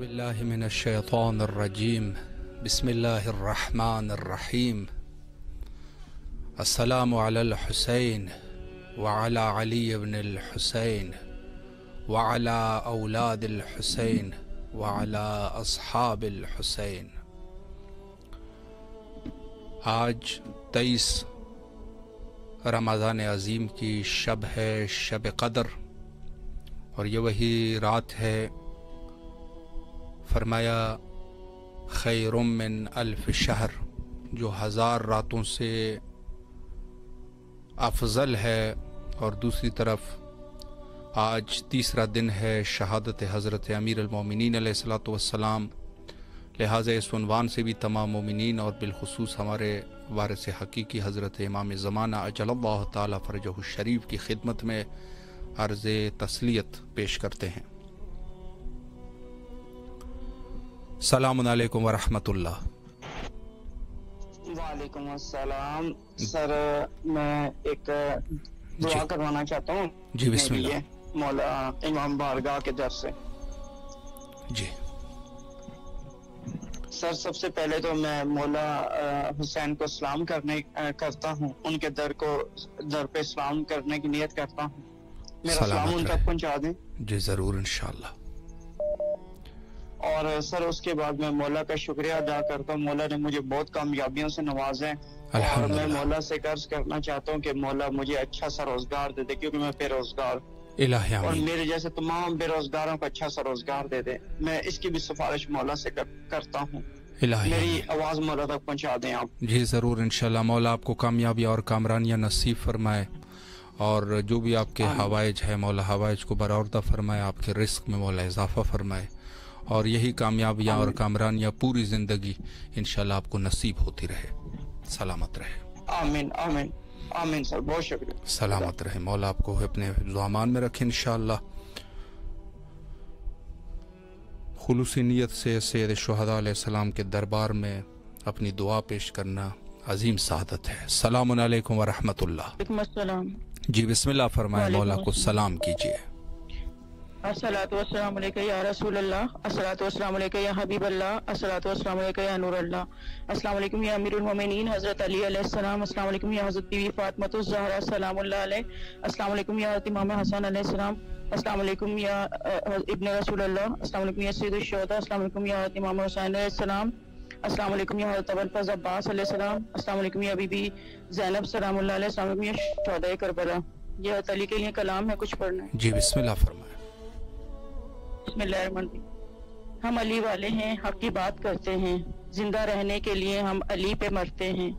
باللہ من الشیطان الرجیم بسم اللہ الرحمن الرحیم السلام علی الحسین وعلی علی بن الحسین وعلی اولاد الحسین وعلی اصحاب الحسین۔ آج 23 رمضان عظیم کی شب ہے، شب قدر، اور یہ وہی رات ہے، فرمایا خیر من الف شہر، جو 1000 راتوں سے افضل ہے۔ اور دوسری طرف آج تیسرا دن ہے شہادت حضرت امیر المومنین علیہ الصلوۃ والسلام، لہٰذا اس عنوان سے بھی تمام مومنین اور بالخصوص ہمارے وارث حقیقی حضرت امام زمانہ اجل اللہ تعالی فرجہ الشریف کی خدمت میں عرض تسلیت پیش کرتے ہیں۔ السلام علیکم ورحمۃ اللہ۔ وعلیکم السلام۔ سر میں ایک دعا کروانا چاہتا ہوں جی بسم اللہ۔ مولا امام بارگاہ کے در سے۔ جی سر سب سے پہلے تو میں مولا حسین کو سلام کرتا ہوں، ان کے در پہ سلام کرنے کی نیت کرتا ہوں، میرا سلام ان تک پہنچا دیں۔ جی ضرور انشاءاللہ۔ اور سر اس کے بعد میں مولا کا شکریہ ادا کرتا ہوں، مولا نے مجھے بہت کامیابیوں سے نوازا ہے، اور میں مولا سے قرض کرنا چاہتا ہوں کہ مولا مجھے اچھا سا روزگار دے دے، کیونکہ میں بے روزگار، اور میرے جیسے تمام بے روزگاروں کو اچھا سا روزگار دے دے۔ میں اس کی بھی سفارش مولا سے کرتا ہوں، میری آواز مولا تک پہنچا دیں آپ۔ جی ضرور انشاءاللہ، مولا آپ کو کامیابی اور کامرانیاں نصیب فرمائے، اور جو بھی آپ کے حوائج ہے مولا حوائج کو برآوردہ فرمائے، آپ کے رزق میں مولا اضافہ فرمائے، اور یہی کامیابیاں اور کامرانیاں پوری زندگی انشاءاللہ آپ کو نصیب ہوتی رہے، سلامت رہے۔ آمین آمین آمین سر، بہت شکریہ۔ سلامت رہے، مولا آپ کو اپنے حفظ و امان میں رکھے انشاءاللہ۔ خلوصی نیت سے سید الشہداء علیہ السلام کے دربار میں اپنی دعا پیش کرنا عظیم سعادت ہے۔ السلام علیکم ورحمۃ اللہ۔ وعلیکم السلام۔ جی بسم اللہ فرمائے، مولا کو سلام کیجیے۔ الصلاۃ والسلام علیکہ یا رسول اللہ، الصلاۃ والسلام علیکہ یا حبیب اللہ، الصلاۃ والسلام علیکہ یا نور اللہ، السلام علیکم یا امیر المومنین حضرت علی علیہ السلام، السلام علیکم یا حضرت بی بی فاطمۃ الزہرا سلام اللہ علیہ، السلام علیکم یا حضرت امام حسن علیہ السلام، السلام علیکم یا ابن رسول اللہ، السلام علیکم یا سید الشہداء، السلام علیکم یا حضرت امام حسین علیہ السلام، السلام علیکم یا حضرت ابوالفضل عباس علیہ السلام، السلام علیکم یا بی بی زینب سلام اللہ علیہ، السلام علیکم یا شہداء کربلا۔ یہ حضرت علی کے لیے کلام ہے، کچھ پڑھنا ہے۔ جی بسم اللہ فرمائے۔ بسم اللہ الرحمن الرحیم۔ ہم علی والے ہیں، حق کی بات کرتے ہیں، زندہ رہنے کے لیے ہم علی پہ مرتے ہیں،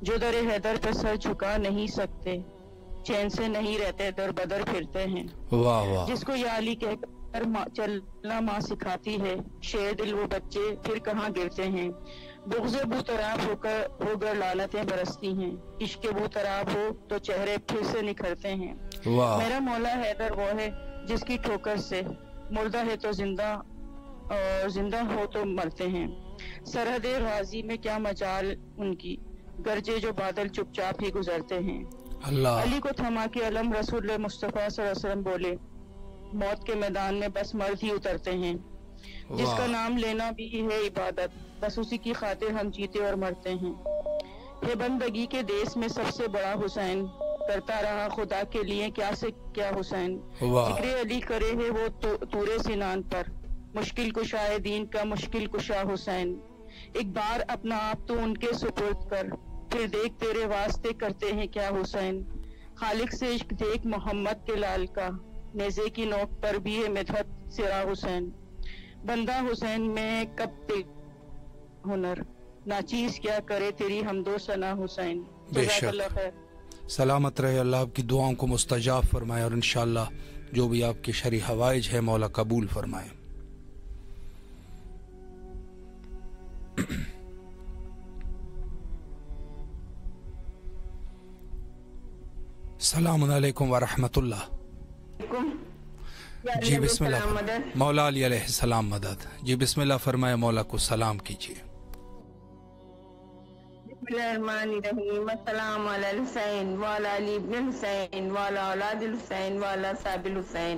جو در حیدر پہ سر جھکا نہیں سکتے، چین سے نہیں رہتے، در بدر پھرتے ہیں۔ واہ واہ۔ جس کو یا علی کہہ کر چلنا ماں سکھاتی ہے، شیر دل وہ بچے پھر کہاں گرتے ہیں، بغض بو تراب ہو کر لعنتیں برستی ہیں، عشق بو تراب ہو تو چہرے پھر سے نکھرتے ہیں۔ میرا مولا حیدر وہ ہے جس کی ٹھوکر سے مردہ ہے تو زندہ، اور زندہ ہو تو مرتے ہیں۔ سرحد غازی میں کیا مجال ان کی، گرجے جو بادل چپ چاپ ہی گزرتے ہیں۔ اللہ علی کو تھما کے علم رسول مصطفیٰ صلی اللہ علیہ وسلم بولے، موت کے میدان میں بس مرد ہی اترتے ہیں، جس کا نام لینا بھی ہے عبادت، بس اسی کی خاطر ہم جیتے اور مرتے ہیں۔ ہے بندگی کے دیس میں سب سے بڑا حسین، کرتا رہا خدا کے لیے کیا سے کیا حسین، ذکر علی کرے ہے وہ طور سنان پر، مشکل کشائے دین کا مشکل کشا حسین، ایک بار اپنا آپ تو ان کے سپرد کر، پھر دیکھ تیرے واسطے کرتے ہیں کیا حسین، خالق سے عشق دیکھ محمد کے لال کا، نیزے کی نوک پر بھی ہے مدحت سرا حسین، بندہ حسین میں کب تک ہنر، ناچیز کیا کرے تیری حمد و ثنا حسین۔ جزاک اللہ خیر۔ سلامت رہے، اللہ آپ کی دعاؤں کو مستجاب فرمائے، اور انشاءاللہ جو بھی آپ کی شرعی حوائج ہے مولا قبول فرمائے۔ السلام علیکم ورحمۃ اللہ۔ جی بسم اللہ، مولا علی علیہ السلام مدد۔ جی بسم اللہ فرمائے، مولا کو سلام کیجیے۔ بسم اللہ الرحمن الرحیم۔ السلام علی الحسین وعلی علی ابن الحسین وعلی اولاد الحسین وعلی صحاب الحسین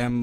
M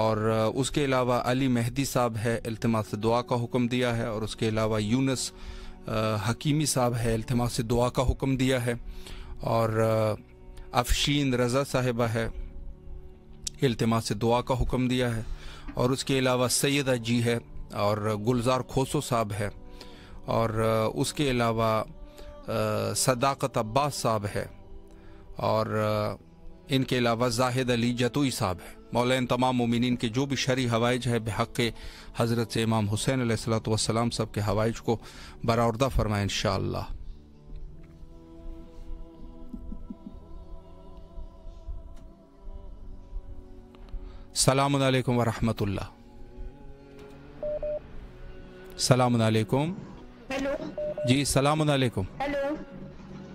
اور اس کے علاوہ علی مہدی صاحب ہے، التماس دعا کا حکم دیا ہے، اور اس کے علاوہ یونس حکیمی صاحب ہے، التماس دعا کا حکم دیا ہے، اور افشین رضا صاحبہ ہے، التماس دعا کا حکم دیا ہے، اور اس کے علاوہ سیدہ جی ہے، اور گلزار کھوسو صاحب ہے، اور اس کے علاوہ صداقت عباس صاحب ہے، اور ان کے علاوہ زاہد علی جتوئی صاحب ہے۔ مولا ان تمام مومنین کے جو بھی شرعی حوائج ہے بحق حضرت امام حسین علیہ الصلوۃ والسلام سب کے حوائج کو برآوردہ فرمائیں انشاءاللہ۔ السلام علیکم ورحمۃ اللہ۔ السلام علیکم۔ ہیلو جی السلام علیکم۔ ہیلو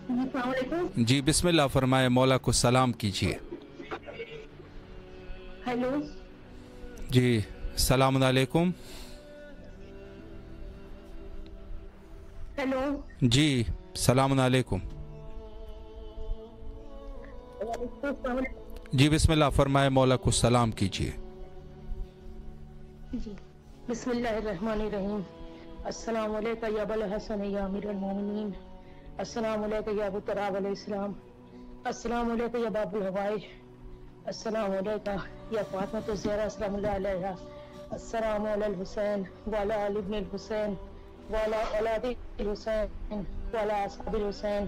السلام علیکم۔ جی بسم اللہ فرمائے، مولا کو سلام کیجیے۔ ہیلو جی السلام علیکم۔ ہیلو جی السلام علیکم۔ جی بسم اللہ فرمائے، مولا کو سلام کیجیے۔ جی بسم اللہ الرحمن الرحیم۔ السلام علیکم یا ابا الحسن یا امیر المومنین، السلام علیکم یا ابو تراب علیہ السلام، السلام علیکم یا باب الحوائج، السلام علیکم یا فاطمہ الزہرا سلام اللہ علیہا، السلام علی الحسین وعلی آل ابن الحسین وعلی اولاد الحسین وعلی اصحاب الحسین،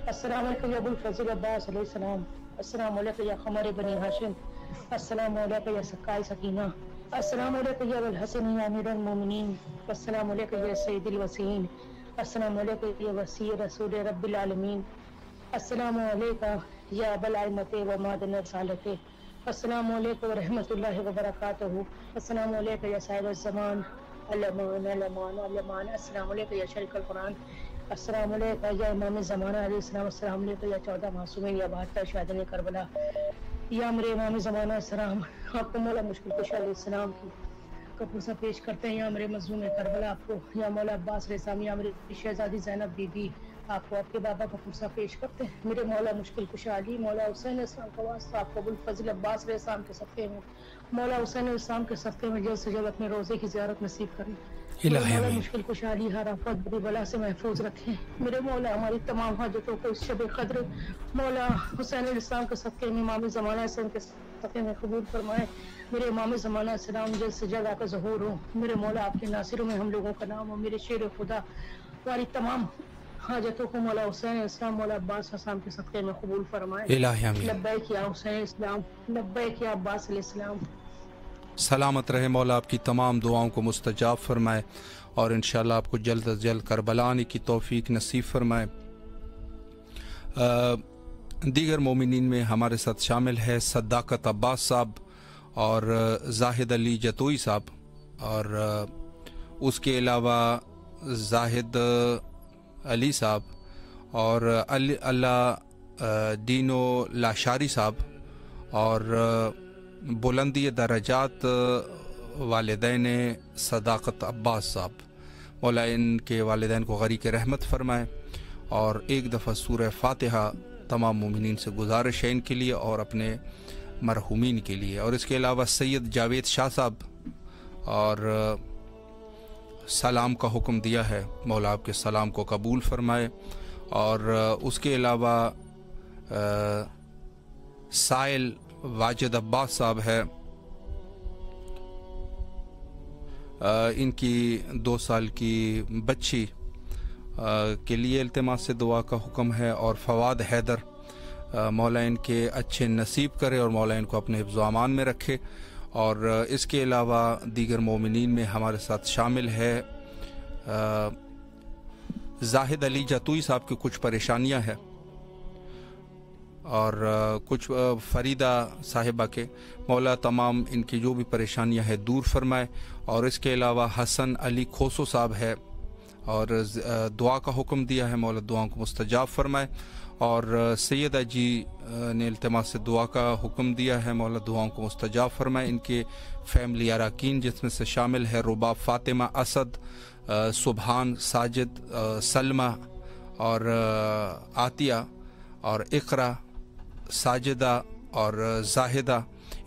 السلام علیکم یا ابو الفضل عباس علیہ السلام، السلام علیکم یا قمر بنی ہاشم، السلام علیکم یا سکائی سکینہ، السلام علیکم یا ابو الحسن یا امیر المومنین، السلام علیکم یا سید الوسیین، السلام علیکم یا وسیع رسول رب العالمین، السلام علیکم یا ابا الائمۃ و معدن رسالت، السلام علیکم ورحمۃ اللہ وبرکاتہ، السلام علیکم یا صاحب الزمان، علمان علمان علمان، السلام علیکم یا شریک القرآن، السلام علیکم یا امام زمانہ علیہ السلام، السلام علیکم یا 14 معصومین یا 72 شہدائے کربلا، یا میرے امام زمانہ السلام، آپ کو مولا مشکل کشا علیہ السلام کی کپوسہ پیش کرتے ہیں، یا میرے مظلوم کربلا آپ کو، یا مولا عباس علیہ السلام، یا میری شہزادی زینب بی بی آپ کو آپ کے بابا کا پرسہ پیش کرتے ہیں، میرے مولا مشکل کشا علی مولا حسین علیہ السلام کا واسطہ آپ کو ابو الفضل عباس علیہ السلام کے صدقے میں، مولا حسین علیہ السلام کے صدقے میں جلد سے جلد اپنے روزے کی زیارت نصیب کریں، مولا مشکل کشا علی ہر آفت بری بلا سے محفوظ رکھیں، میرے مولا ہماری تمام حاجتوں کو اس شب قدر مولا حسین علیہ السلام کے صدقے میں امام زمانہ حسین کے صدقے میں قبول فرمائے، میرے امام زمانہ السلام جلد سے جلد آپ کا ظہور ہو، میرے مولا آپ کے ناصروں میں ہم لوگوں کا نام ہو، میرے شیر خدا ہماری تمام حاجتوں کو مولا حسین علیہ السلام مولا عباس السلام کے صدقے میں قبول فرمائے، لبیک یا حسین علیہ السلام، لبیک یا عباس علیہ السلام۔ سلامت رہے، مولا آپ کی تمام دعاؤں کو مستجاب فرمائے، اور انشاءاللہ آپ کو جلد از جلد کربلا آنے کی توفیق نصیب فرمائے۔ دیگر مومنین میں ہمارے ساتھ شامل ہے صداقت عباس صاحب اور زاہد علی جتوئی صاحب، اور اس کے علاوہ زاہد علی صاحب اور اللہ دینو لاشاری صاحب، اور بلندی درجات والدین صداقت عباس صاحب، مولا ان کے والدین کو غریق رحمت فرمائے، اور ایک دفعہ سورہ فاتحہ تمام مومنین سے گزارش ہے ان کے لیے اور اپنے مرحومین کے لیے، اور اس کے علاوہ سید جاوید شاہ صاحب اور سلام کا حکم دیا ہے، مولا آپ کے سلام کو قبول فرمائے، اور اس کے علاوہ سائل واجد عباس صاحب ہے، ان کی 2 سال کی بچی کے لیے التماس سے دعا کا حکم ہے، اور فواد حیدر مولا ان کے اچھے نصیب کرے اور مولا ان کو اپنے حفظ و امان میں رکھے، اور اس کے علاوہ دیگر مومنین میں ہمارے ساتھ شامل ہے زاہد علی جتوئی صاحب کی کچھ پریشانیاں ہیں، اور کچھ فریدہ صاحبہ کے، مولا تمام ان کی جو بھی پریشانیاں ہیں دور فرمائے، اور اس کے علاوہ حسن علی کھوسو صاحب ہے اور دعا کا حکم دیا ہے، مولا دعاؤں کو مستجاب فرمائے، اور سیدہ جی نے التماس سے دعا کا حکم دیا ہے، مولا دعاؤں کو مستجاب فرمائے، ان کے فیملی اراکین جس میں سے شامل ہے رباب فاطمہ اسد، سبحان ساجد سلمہ اور عطیہ اور اقرا ساجدہ اور زاہدہ،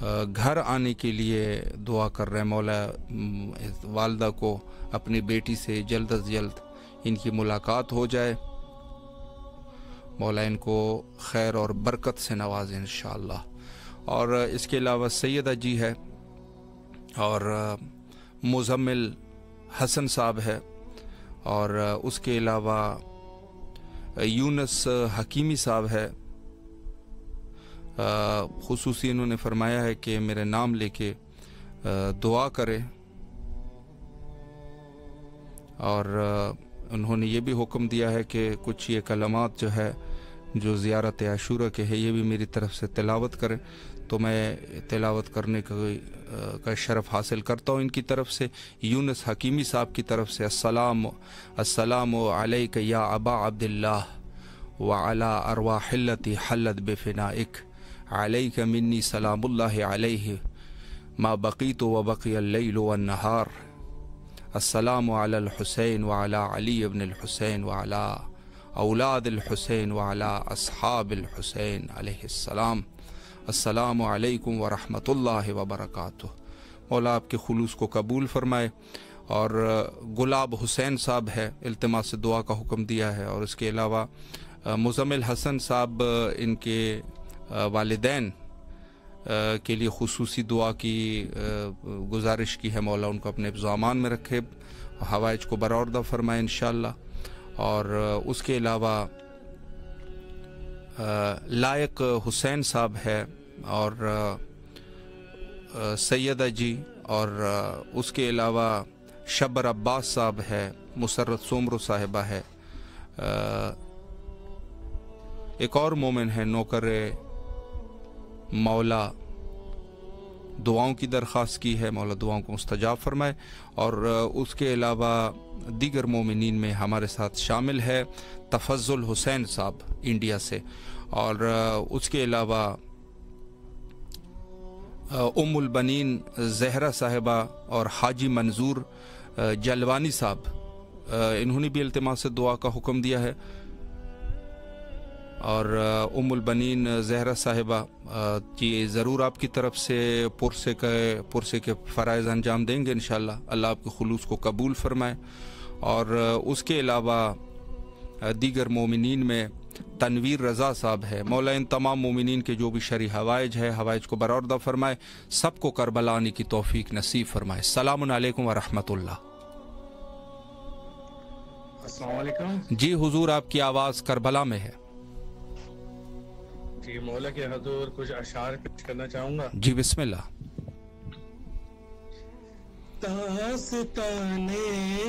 گھر آنے کے لیے دعا کر رہے ہیں مولا والدہ کو اپنی بیٹی سے جلد از جلد ان کی ملاقات ہو جائے، مولا ان کو خیر اور برکت سے نوازے انشاءاللہ۔ اور اس کے علاوہ سیدہ جی ہے اور مزمل حسن صاحب ہے، اور اس کے علاوہ یونس حکیمی صاحب ہے۔ خصوصی انہوں نے فرمایا ہے کہ میرے نام لے کے دعا کرے، اور انہوں نے یہ بھی حکم دیا ہے کہ کچھ یہ کلمات جو ہے جو زیارت عاشورہ کے ہے یہ بھی میری طرف سے تلاوت کریں، تو میں تلاوت کرنے کا شرف حاصل کرتا ہوں ان کی طرف سے۔ یونس حکیمی صاحب کی طرف سے السلام علیک یا ابا عبداللہ وعلی ارواح التی حلت بفنائک، علیک منی سلام اللہ علیہ ما بقیت وبقی اللیل والنہار، السلام علی الحسین وعلی علی ابن الحسین وعلی اولاد الحسین وعلی اصحاب الحسین علیہ السلام، السلام علیکم ورحمۃ اللہ وبرکاتہ۔ مولا آپ کے خلوص کو قبول فرمائے۔ اور گلاب حسین صاحب ہے، التماس سے دعا کا حکم دیا ہے، اور اس کے علاوہ مزمل حسن صاحب ان کے والدین کے لیے خصوصی دعا کی گزارش کی ہے، مولا ان کو اپنے ضامان میں رکھے، حوائج کو برآوردہ فرمائے انشاءاللہ۔ اور اس کے علاوہ لائق حسین صاحب ہے، اور سیدہ جی، اور اس کے علاوہ شبر عباس صاحب ہے، مسرت سومرو صاحبہ ہے، ایک اور مومن ہے نوکر مولا، دعاؤں کی درخواست کی ہے، مولا دعاؤں کو مستجاب فرمائے۔ اور اس کے علاوہ دیگر مومنین میں ہمارے ساتھ شامل ہے تفضل حسین صاحب انڈیا سے، اور اس کے علاوہ ام البنین زہرا صاحبہ اور حاجی منظور جلوانی صاحب، انہوں نے بھی التماس سے دعا کا حکم دیا ہے۔ اور ام البنین زہرا صاحبہ کی ضرور آپ کی طرف سے پرسے کے فرائض انجام دیں گے انشاءاللہ، اللہ آپ کے خلوص کو قبول فرمائے۔ اور اس کے علاوہ دیگر مومنین میں تنویر رضا صاحب ہے، مولا ان تمام مومنین کے جو بھی شرعی حوائج ہے، حوائج کو برآوردہ فرمائے، سب کو کربلا آنے کی توفیق نصیب فرمائے۔ السلام علیکم ورحمۃ اللہ۔ السلام علیکم۔ جی حضور، آپ کی آواز کربلا میں ہے۔ جی مولا کے حضور کچھ اشعار پیش کرنا چاہوں گا۔ جی بسم اللہ۔ داستان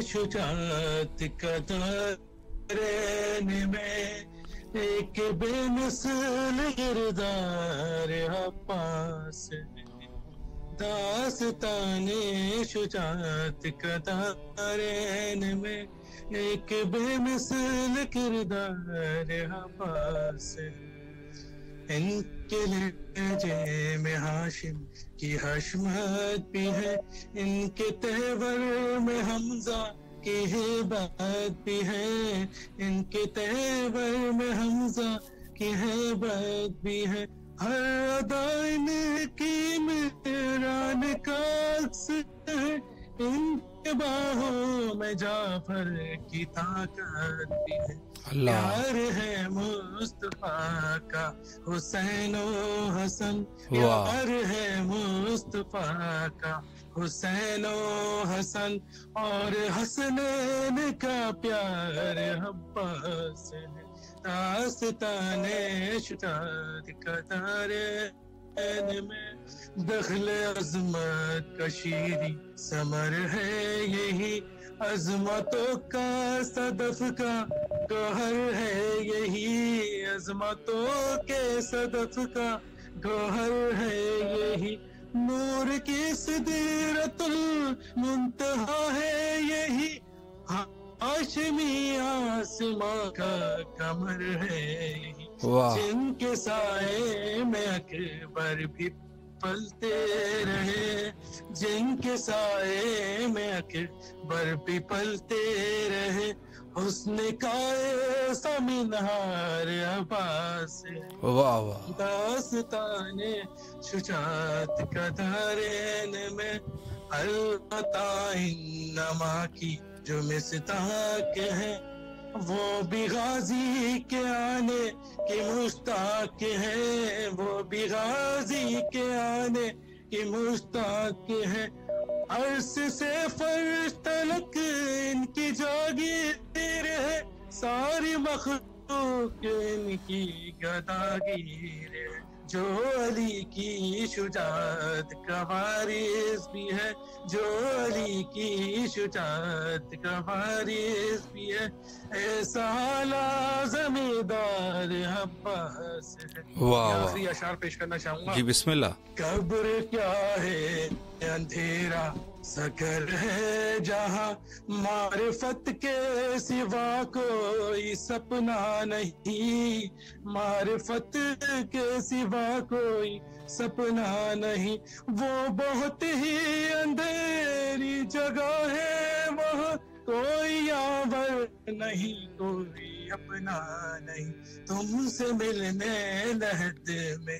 شجاعت کا دارین میں ایک بے مثل کردار عباس، داستان شجاعت کا دارین میں ایک بے مثل کردار عباس، ان کے لہجے میں ہاشم کی حشمت بھی ہے، ان کے تہور میں حمزہ کی ہیبت بھی ہے، ان کے تہور میں حمزہ کی ہیبت بھی ہے، ہر ادا ان کی مہران کا عکس ہے، ان کے باہوں میں جعفر کی طاقت بھی ہے، پیار ہے مصطفیٰ کا حسین و حسن، پیار ہے مصطفیٰ کا حسین و حسن، اور حسنین کا پیار عباس ہے، داستان شجاعت کا دارین میں دخل عظمت کا شیریں ثمر ہے یہی، عظمتوں کا صدف کا گوہر ہے یہی، عظمتوں کے صدف کا گوہر ہے یہی، نور کی سدرۃ المنتہا ہے یہی، ہاشمی آسماں کا کمر ہے یہی، جن کے سائے میں اکبر بھی پلتے رہے، جن کے سائے میں اکبر بھی پلتے رہے، حسن کا ایسا مینار عباس ہے، واہ واہ، داستان شجاعت کا دارین میں العطا انما کی جو مصداق ہے، وہ بھی غازی کے آنے کی مشتاق ہے، وہ بھی غازی کے آنے کی مشتاق ہے، عرش سے فرش تلک ان کی جاگیر ہے، ساری مخلوق ان کی گداگیر ہے، جو علی کی شجاعت کا وارث بھی ہے، جو علی کی شجاعت کا وارث بھی ہے، ایسا لازمیدار عباس ہے۔ واہ آخری اشعار پیش کرنا چاہوں گا۔ جی بسم اللہ۔ قبر کیا ہے اندھیرا سکر ہے جہاں، معرفت کے سوا کوئی سپنا نہیں، معرفت کے سوا کوئی سپنا نہیں، وہ بہت ہی اندھیری جگہ ہے، وہاں کوئی یاور نہیں، کوئی اپنا نہیں، تم سے ملنے لحد میں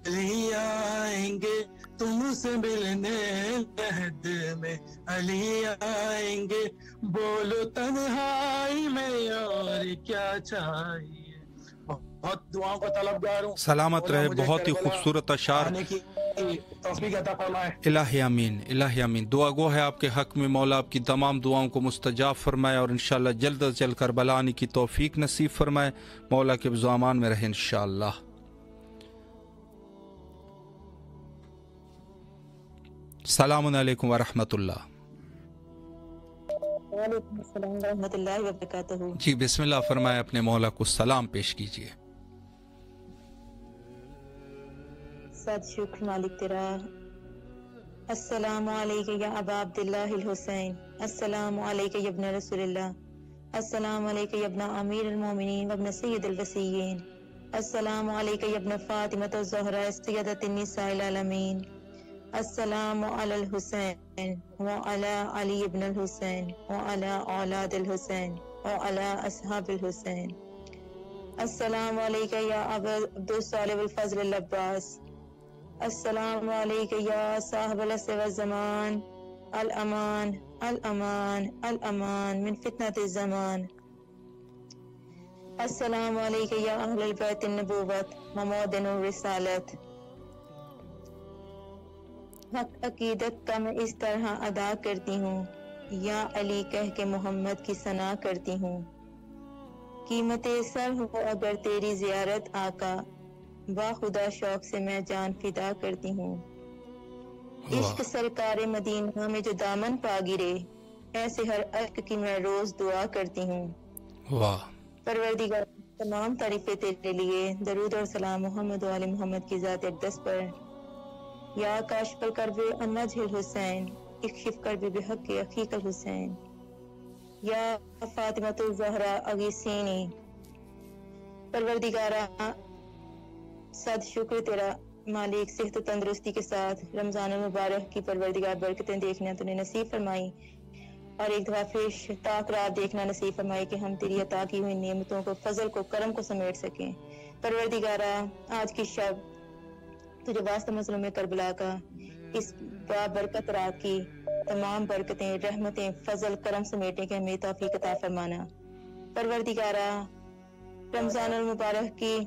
علی آئیں گے، تم سے ملنے لحد میں علی آئیں گے، بولو تنہائی میں اور کیا چاہیے۔ بہت دعاؤں کا طلبگار ہوں، سلامت رہے، بہت ہی خوبصورت اشعار، توفیق عطا فرمائے۔ الہی آمین، الہی آمین۔ دعا گو ہے آپ کے حق میں، مولا آپ کی تمام دعاؤں کو مستجاب فرمائے اور انشاءاللہ جلد از جلد کربلا آنے کی توفیق نصیب فرمائے، مولا کے بزامان میں رہے انشاءاللہ۔ السلام علیکم ورحمۃ اللہ۔ وعلیکم السلام ورحمۃ اللہ وبرکاتہ۔ جی بسم اللہ فرمائے، اپنے مولا کو سلام پیش کیجیے۔ سات شکر مالک تیرا۔ السلام علیکم یا ابا عبداللہ الحسین، السلام علیکم یا ابن رسول اللہ، السلام علیکم یا ابن امیر المومنین وابن سید الوصیین، السلام علیکم یا ابن فاطمۃ الزہرا سیدۃ النساء العالمین، السلام علی الحسین وعلی علی ابن الحسین وعلی اولاد الحسین وعلی اصحاب الحسین، السلام علیکم یا ابا عبد الصالح الفضل العباس، السلام علیکم یا صاحب العصر والزمان، الامان الامان الامان من فتنة الزمان، السلام علیکم یا اہل البیت النبوت وموطن الرسالت۔ حق عقیدت کا میں اس طرح ادا کرتی ہوں، یا علی کہہ کے محمد کی ثنا کرتی ہوں، قیمت سر ہو اگر تیری زیارت آقا، با خدا شوق سے میں جان فدا کرتی ہوں، عشق سرکار مدینہ میں جو دامن پا گرے، ایسے ہر عشق کی میں روز دعا کرتی ہوں۔ واہ پروردگار تمام تعریفیں تیرے لیے، درود اور سلام محمد و آل محمد کی ذات اقدس پر۔ یا کاشف الکرب عن وجہ الحسین، اکشف کرب بحق اخیک الحسین، یا فاطمۃ الزہرا اغیثینی۔ پروردگارہ صد شکر تیرا مالک، صحت و تندرستی کے ساتھ رمضان المبارک کی پروردگار برکتیں دیکھنا تو نے نصیب فرمائی، اور ایک دفعہ پھر تاک رات دیکھنا نصیب فرمائی کہ ہم تیری عطا کی ہوئی نعمتوں کو، فضل کو، کرم کو سمیٹ سکیں۔ پروردگارہ آج کی شب تجھے واسطہ مظلوم کربلا کا اس برکت رات کی تمام برکتیں، رحمتیں، فضل، کرم سمیٹنے کے ہمیں توفیق عطا فرمانا۔ پروردگارہ رمضان المبارک کی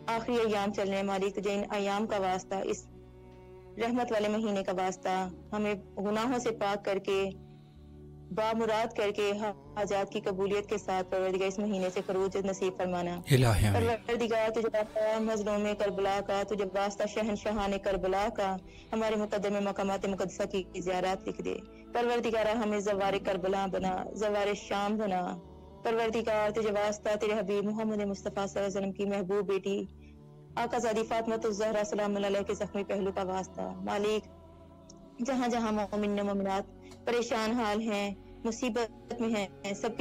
آخری ایام چلنے مالک، تجھے ان ایام کا واسطہ، اس رحمت والے مہینے کا واسطہ، ہمیں گناہوں سے پاک کر کے، بامراد کر کے، حاجات کی قبولیت کے ساتھ پروردگار اس مہینے سے خروج نصیب فرمانا۔ پروردگار تجھے واسطہ مظلوم کربلا کا، تجھے واسطہ شہنشاہان کربلا کا، ہمارے مقدم مقامات مقدسہ کی زیارات لکھ دے۔ پروردگار ہمیں زوار کربلا بنا، زوار شام بنا۔ پروردگار تجھے واسطہ تیرے حبیب محمد مصطفیٰ صلی اللہ علیہ وسلم کی محبوب بیٹی آقا زادی فاطمۃ الزہرا سلام اللہ علیہ کے زخمی پہلو کا واسطہ مالک، جہاں جہاں مومن مومنات پریشان حال ہیں، مصیبت میں ہیں، سب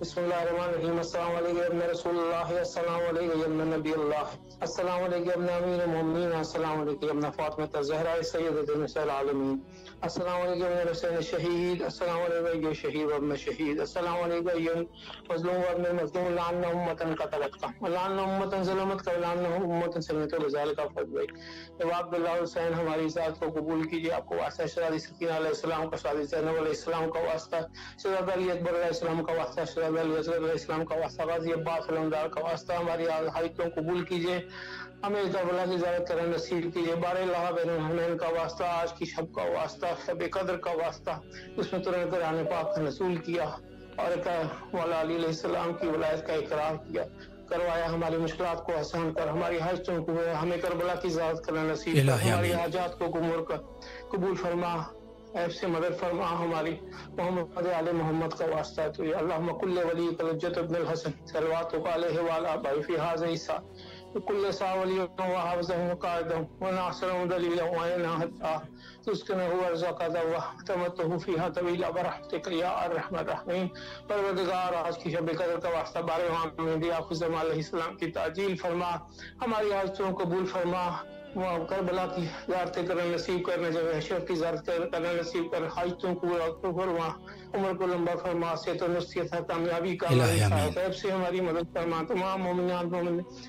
بسم اللہ الرحمن الرحیم السلام علیکم ابن رسول اللہ السلام علیکم ابن نبی اللہ السلام علیکم ابن امیر المؤمنین السلام علیکم ابن فاطمہ الزہرا سیدۃ النساء العالمین السلام علیکم ابن حسین الشہید السلام علیکم شہید وابن شہید السلام علیکم مظلوم وابن مظلوم لعن امة قتلتك ولعن امة ظلمتك ولعن امة سلمت لذلك فضلك عبد اللہ حسین ہماری ذات کو قبول کیجیے. آپ کو واسطہ شہزادی سکینہ علیہ السلام کا، شہزادی زینب علیہ السلام کا واسطہ، شہزادہ علی اکبر علیہ السلام کا واسطہ، شہزادہ علی اصغر علیہ السلام کا واسطہ، غازی عباس علمدار کا واسطہ ہماری حاجتوں قبول کیجیے. ہمیں کربلا کی زیارت کرنا نصیب کیجیے. بار اللہ بین الحرمین کا واسطہ، آج کی شب کا واسطہ، شب قدر کا واسطہ، اس میں ترنت قرآن پاک کا نزول کیا اور مولا علی علیہ السلام کی ولایت کا اقرار کیا، کروایا. ہماری مشکلات کو آسان کر، ہماری حاجتوں کو ہمیں کربلا کی زیارت کرنا نصیب کر، ہماری حاجات کو قبول فرما، عیب سے مدد فرما. ہماری محمد علی محمد کا واسطہ ہے تو اللہم کل ولی الحجۃ ابن الحسن صلواتک علیہ وعلی آبائہ فی ھذا عیسیٰ کل سا ولی وحافظہ وقائدہ وناصرہ دلیلہ وعناہدہ تسکنہ ورزقہ وتمتہ فیہا طویلا برحمتک یا ارحم الراحمین. پروردگار آج کی شب قدر کا واسطہ بارے محمد حافظ علیہ السلام کی تعجیل فرما، ہماری حاجتوں کو قبول فرما. وہ کربلا کی زیارتیں کرنا نصیب کرنے، جب حشر کی زیارت کرنا نصیب کر، حاجتوں کو فرما، عمر کو لمبا فرما، صحت و نصیحت کامیابی کا غیب سے ہماری مدد فرما. تمام مومنات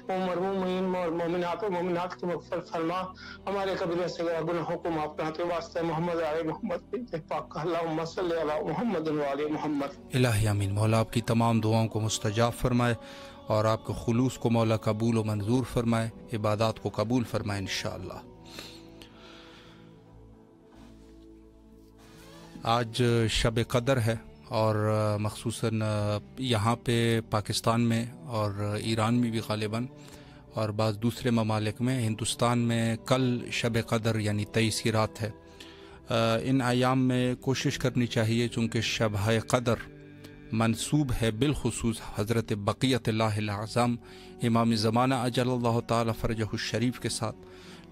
مومنین اور مومنات کی مغفرت فرما. ہمارے کبیرہ صغیرہ گناہوں کو معاف کرنا تو واسطہ محمد علی محمد پاک. اللہم صلی علی محمد و علی محمد. الہی آمین. مولا آپ کی تمام دعاؤں کو مستجاب فرمائے اور آپ کے خلوص کو مولا قبول و منظور فرمائے، عبادات کو قبول فرمائے انشاءاللہ. آج شب قدر ہے اور مخصوصاً یہاں پہ پاکستان میں اور ایران میں بھی غالباً اور بعض دوسرے ممالک میں، ہندوستان میں کل شب قدر یعنی 23 رات ہے. ان ایام میں کوشش کرنی چاہیے چونکہ شب قدر منسوب ہے بالخصوص حضرت بقیت اللہ الاعظم امام زمانہ اجل اللہ تعالی فرجہ الشریف کے ساتھ،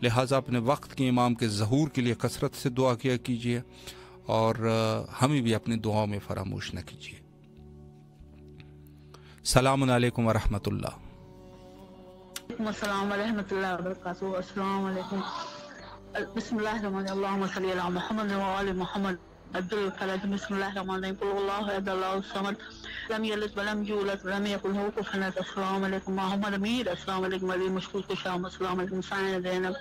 لہٰذا اپنے وقت کے امام کے ظہور کے لیے کثرت سے دعا کیا کیجیے اور ہمیں بھی اپنی دعاؤں میں فراموش نہ کیجیے. السلام علیکم ورحمۃ اللہ. السلام ورحمۃ اللہ وبرکاتہ. السلام علیکم. بسم اللہ الرحمن الرحیم. اللہم صلی علی محمد وآل محمد. عبد الفرج. بسم اللہ الرحمن الرحیم. قل اللہ احد اللہ الصمد لم یلد ولم یولد ولم یکن لہ کفوا احد. السلام علیکم محمد امیر. السلام علیکم علی مشکور شام. السلام علیکم سائن زینب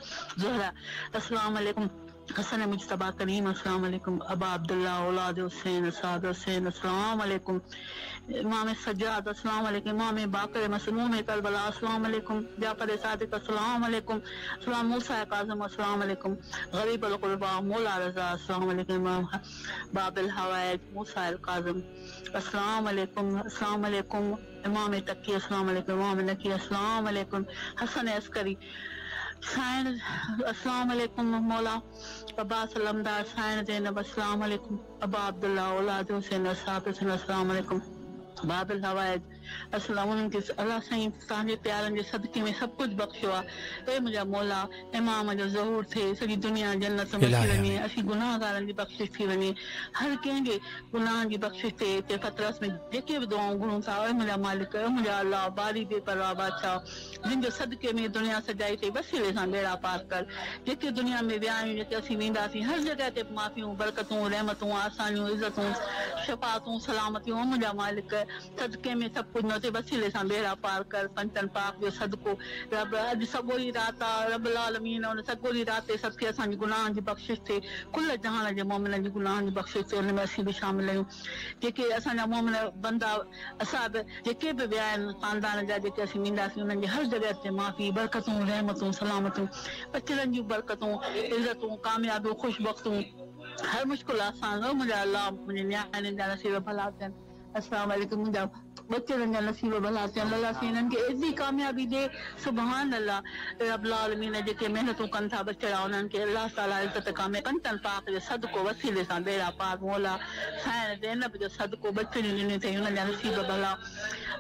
زہرا. السلام علیکم حسن مجتبیٰ کریم. السلام علیکم ابا عبداللہ اولاد حسین اسعد حسین. السلام علیکم امام سجاد. السلام علیکم امام باقر مسموم کربلا. السلام علیکم جعفر صادق. السلام علیکم السلام موسیٰ کاظم. السلام علیکم غریب القربا مولا رضا. السلام علیکم امام باب الحوائج موسیٰ الکاظم. السلام علیکم. السلام علیکم امام تقی. السلام علیکم امام نقی. السلام علیکم حسن عسکری سائن. السلام علیکم مولا عباس علمدار سائن زینب. السلام علیکم ابا عبداللہ اولاد حسین صاحب حسین. السلام علیکم باب الحوائج. السلام علیکم. اللہ سائیں تانجے پیارن جے صدقے میں سب کچھ بخشوا. اے مجھا مولا امام جو ظہور تھے ساری دنیا جنت میں وسی ونے. اسی گناہگارن دی بخشش تھی ونے. ہر کہیں گے گناہ دی بخشش تے فطرت میں جے بھی دعاؤں گھروں تھا. اے مجھا مالک اے مجھا اللہ باری بے پرواہ بادشاہ جن جو صدقے میں دنیا سجائی تے وسیلے سان بیڑا پار کر. جے دنیا میں ویاں جے اسی ویندا سی ہر جگہ تے معافیوں برکتوں رحمتوں آسانیوں عزتوں شفاعتوں سلامتیوں. مجھا مالک صدقے میں سب کچھ نوتے وسیلے سان بیڑا پار کر. پنچن پاک جو صدقو رب اج سگوری رات رب العالمین ان سگوری رات صدقے اساں جی گناہ دی بخشش تے کل جہان جے مومن جی گناہ دی بخشش تے ان میں اسی بھی شامل ہوں. جے اساں جا مومن بندہ اساب جے بھی بیان خاندان جا جے اسی ویندا سی انہاں جی ہر جگہ تے معافی برکتوں رحمتوں سلامتوں بچن جی برکتوں عزتوں کامیابیوں خوش بختوں ہر مشکل آسان. مجھے اللہ مجھے نیانے دا نصیب بھلا کن. السلام علیکم. مجھا بچے رنجا نصیب بھلا کن. اللہ سے انہاں کے ایسی کامیابی دے. سبحان اللہ رب العالمین جے کہ محنتوں کن تھا بچڑا انہاں کے اللہ تعالی عزت کامے پنتن پاک جو صدقو وسیلے سان بیڑا پار مولا سائن زینب جو صدقو بچے نے تے انہاں دا نصیب بھلا.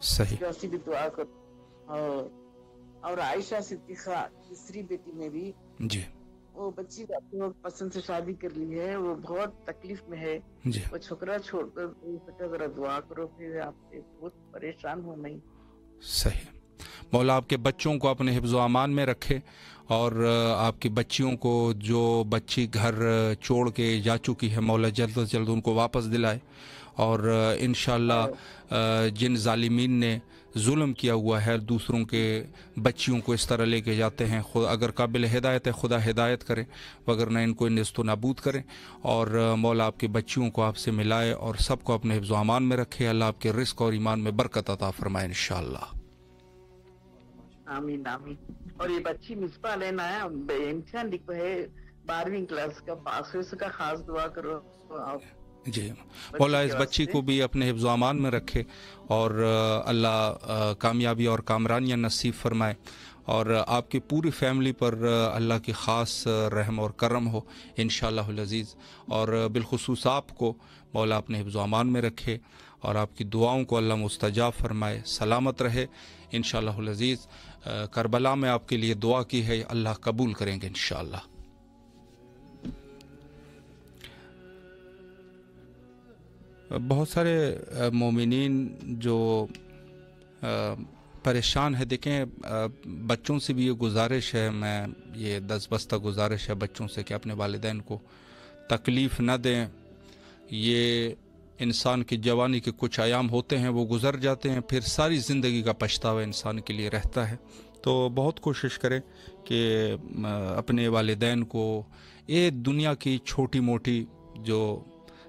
صحیح ویسی بھی دعا کرو. اور عائشہ صدیقہ تیسری بیٹی میں بھی جی وہ بچی اپنے پسند سے شادی کر لی ہے, وہ بہت تکلیف میں ہے, جی وہ چھوکرا چھوڑ کر ذرا دعا کرو, پھر آپ سے بہت پریشان ہو. نہیں صحیح. مولا آپ کے بچوں کو اپنے حفظ و امان میں رکھے, اور آپ کی بچیوں کو جو بچی گھر چھوڑ کے جا چکی ہے مولا جلد از جلد ان کو واپس دلائے, اور انشاءاللہ جن ظالمین نے ظلم کیا ہوا ہے دوسروں کے بچیوں کو اس طرح لے کے جاتے ہیں, خود اگر قابل ہدایت ہے خدا ہدایت کرے, وگرنہ ان کو نیست و نابود کرے. اور مولا آپ کے بچیوں کو آپ سے ملائے اور سب کو اپنے حفظ و امان میں رکھے. اللہ آپ کے رزق اور ایمان میں برکت عطا فرمائے انشاءاللہ. آمین آمین. اور یہ بچی مصباح لینا ہے, امتحان لکھو ہے 12ویں کلاس کا, پاس ہو, اس کا خاص دعا کرو آپ. جی مولا اس بچی کو بھی اپنے حفظ و امان میں رکھے, اور اللہ کامیابی اور کامرانیاں نصیب فرمائے, اور آپ کی پوری فیملی پر اللہ کی خاص رحم اور کرم ہو انشاءاللہ العزیز. اور بالخصوص آپ کو مولا اپنے حفظ و امان میں رکھے, اور آپ کی دعاؤں کو اللہ مستجاب فرمائے, سلامت رہے انشاءاللہ العزیز. کربلا میں آپ کے لیے دعا کی ہے, اللہ قبول کریں گے انشاءاللہ. بہت سارے مومنین جو پریشان ہے, دیکھیں بچوں سے بھی یہ گزارش ہے, میں یہ دس بستہ گزارش ہے بچوں سے کہ اپنے والدین کو تکلیف نہ دیں. یہ انسان کی جوانی کے کچھ ایام ہوتے ہیں, وہ گزر جاتے ہیں, پھر ساری زندگی کا پچھتاوا انسان کے لیے رہتا ہے. تو بہت کوشش کریں کہ اپنے والدین کو یہ دنیا کی چھوٹی موٹی جو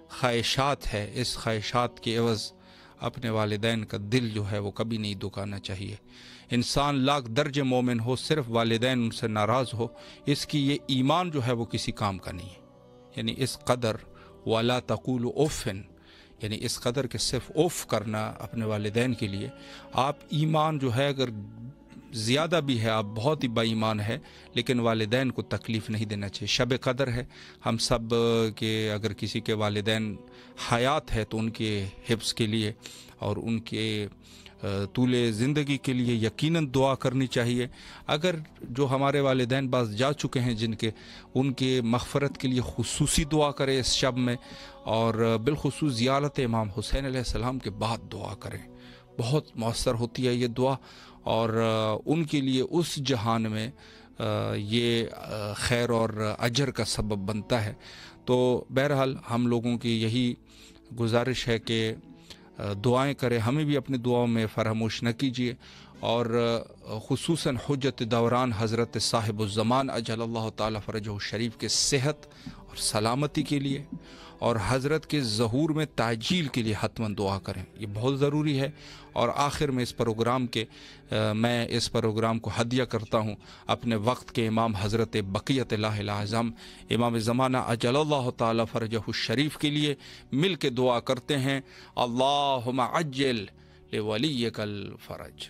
خواہشات ہے, اس خواہشات کے عوض اپنے والدین کا دل جو ہے وہ کبھی نہیں دکانا چاہیے. انسان لاکھ درجے مومن ہو, صرف والدین ان سے ناراض ہو, اس کی یہ ایمان جو ہے وہ کسی کام کا نہیں ہے. یعنی اس قدر وَلَا تَقُولُ اُفٍّ, یعنی اس قدر کہ صرف اوف کرنا اپنے والدین کے لیے. آپ ایمان جو ہے اگر زیادہ بھی ہے, آپ بہت ہی با ایمان ہے, لیکن والدین کو تکلیف نہیں دینا چاہیے. شب قدر ہے, ہم سب کے اگر کسی کے والدین حیات ہے تو ان کے حفظ کے لیے اور ان کے طول زندگی کے لیے یقیناً دعا کرنی چاہیے. اگر جو ہمارے والدین بعض جا چکے ہیں جن کے, ان کے مغفرت کے لیے خصوصی دعا کرے اس شب میں, اور بالخصوص زیارت امام حسین علیہ السلام کے بعد دعا کریں. بہت مؤثر ہوتی ہے یہ دعا, اور ان کے لیے اس جہان میں یہ خیر اور اجر کا سبب بنتا ہے. تو بہرحال ہم لوگوں کی یہی گزارش ہے کہ دعائیں کریں, ہمیں بھی اپنی دعاؤں میں فراموش نہ کیجیے. اور خصوصاً حجت دوران حضرت صاحب الزمان اجل اللہ تعالی فرجہ الشریف کے صحت اور سلامتی کے لیے, اور حضرت کے ظہور میں تعجیل کے لیے حتماً دعا کریں, یہ بہت ضروری ہے. اور آخر میں اس پروگرام کے میں اس پروگرام کو ہدیہ کرتا ہوں اپنے وقت کے امام حضرت بقیت اللہ الاعظم امام زمانہ اجل اللہ تعالی فرجہ الشریف کے لیے مل کے دعا کرتے ہیں. اللہم عجل لولیک الفرج.